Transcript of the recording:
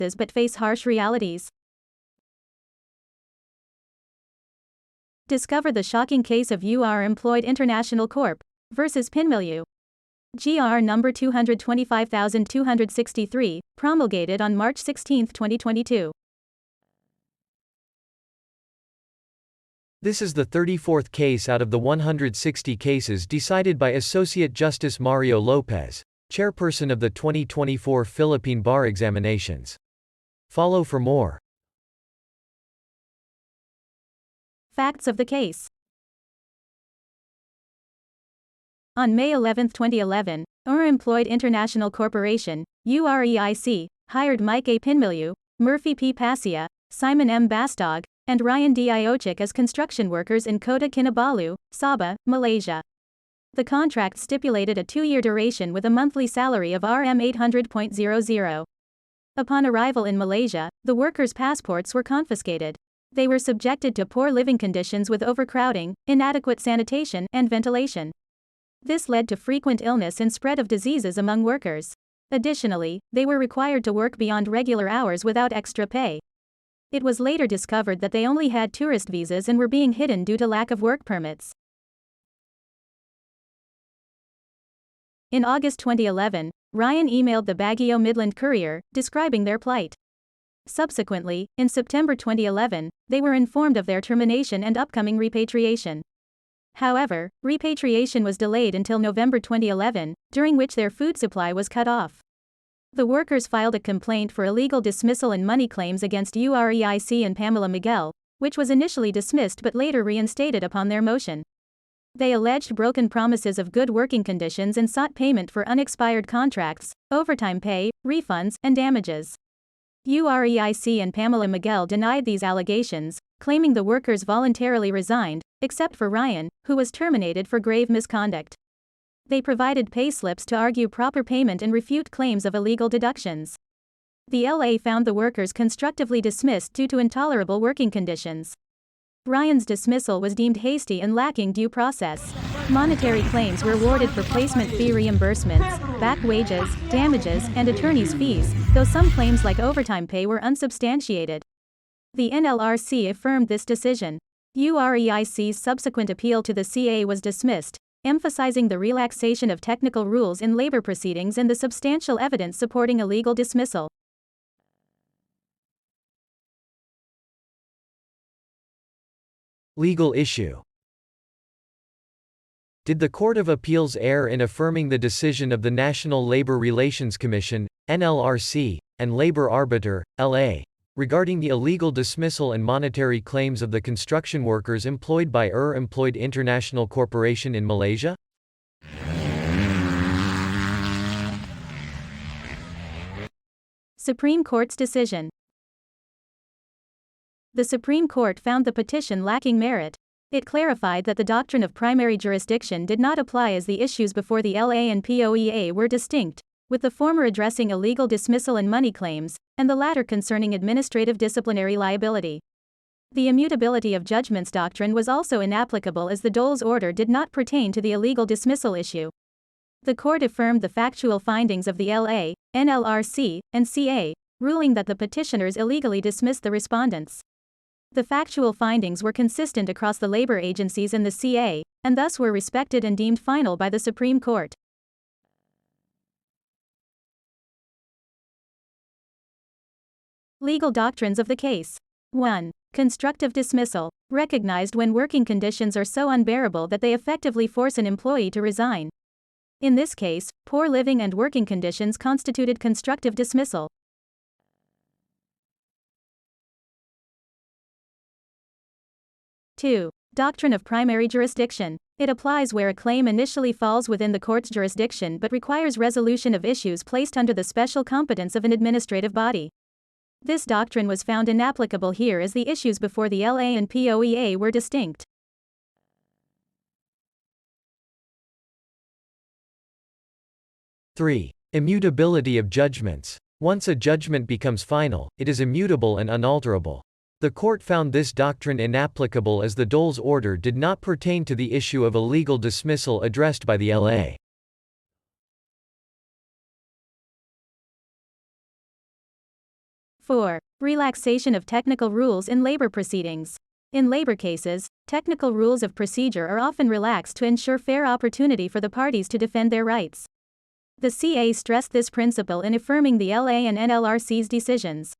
promises but face harsh realities. Discover the shocking case of R Employed International Corp. versus Pinmiliw. GR number 225263, promulgated on March 16, 2022. This is the 34th case out of the 160 cases decided by Associate Justice Mario Lopez, chairperson of the 2024 Philippine Bar Examinations. Follow for more. Facts of the case. On May 11, 2011, R Employed International Corporation, UREIC, hired Mike A. Pinmiliw, Murphy P. Pasia, Simon M. Bastog, and Ryan D. Iochik as construction workers in Kota Kinabalu, Sabah, Malaysia. The contract stipulated a 2-year duration with a monthly salary of Rm 800.00. Upon arrival in Malaysia, the workers' passports were confiscated. They were subjected to poor living conditions with overcrowding, inadequate sanitation, and ventilation. This led to frequent illness and spread of diseases among workers. Additionally, they were required to work beyond regular hours without extra pay. It was later discovered that they only had tourist visas and were being hidden due to lack of work permits. In August 2011, Ryan emailed the Baguio Midland Courier, describing their plight. Subsequently, in September 2011, they were informed of their termination and upcoming repatriation. However, repatriation was delayed until November 2011, during which their food supply was cut off. The workers filed a complaint for illegal dismissal and money claims against UREIC and Pamela Miguel, which was initially dismissed but later reinstated upon their motion. They alleged broken promises of good working conditions and sought payment for unexpired contracts, overtime pay, refunds, and damages. UREIC and Pamela Miguel denied these allegations, claiming the workers voluntarily resigned, except for Ryan, who was terminated for grave misconduct. They provided payslips to argue proper payment and refute claims of illegal deductions. The LA found the workers constructively dismissed due to intolerable working conditions. Ryan's dismissal was deemed hasty and lacking due process. Monetary claims were awarded for placement fee reimbursements, back wages, damages, and attorney's fees, though some claims like overtime pay were unsubstantiated. The NLRC affirmed this decision. UREIC's subsequent appeal to the CA was dismissed, emphasizing the relaxation of technical rules in labor proceedings and the substantial evidence supporting illegal dismissal. Legal issue. Did the Court of Appeals err in affirming the decision of the National Labor Relations Commission, NLRC, and Labor Arbiter, LA, regarding the illegal dismissal and monetary claims of the construction workers employed by R Employed International Corporation in Malaysia? Supreme Court's decision. The Supreme Court found the petition lacking merit. It clarified that the doctrine of primary jurisdiction did not apply as the issues before the LA and POEA were distinct, with the former addressing illegal dismissal and money claims, and the latter concerning administrative disciplinary liability. The immutability of judgments doctrine was also inapplicable as the Dole's order did not pertain to the illegal dismissal issue. The court affirmed the factual findings of the LA, NLRC, and CA, ruling that the petitioners illegally dismissed the respondents. The factual findings were consistent across the labor agencies and the CA, and thus were respected and deemed final by the Supreme Court. Legal doctrines of the case. 1. Constructive dismissal, recognized when working conditions are so unbearable that they effectively force an employee to resign. In this case, poor living and working conditions constituted constructive dismissal. 2. Doctrine of primary jurisdiction. It applies where a claim initially falls within the court's jurisdiction but requires resolution of issues placed under the special competence of an administrative body. This doctrine was found inapplicable here as the issues before the LA and POEA were distinct. 3. Immutability of judgments. Once a judgment becomes final, it is immutable and unalterable. The court found this doctrine inapplicable as the Dole's order did not pertain to the issue of illegal dismissal addressed by the LA. 4. Relaxation of technical rules in labor proceedings. In labor cases, technical rules of procedure are often relaxed to ensure fair opportunity for the parties to defend their rights. The CA stressed this principle in affirming the LA and NLRC's decisions.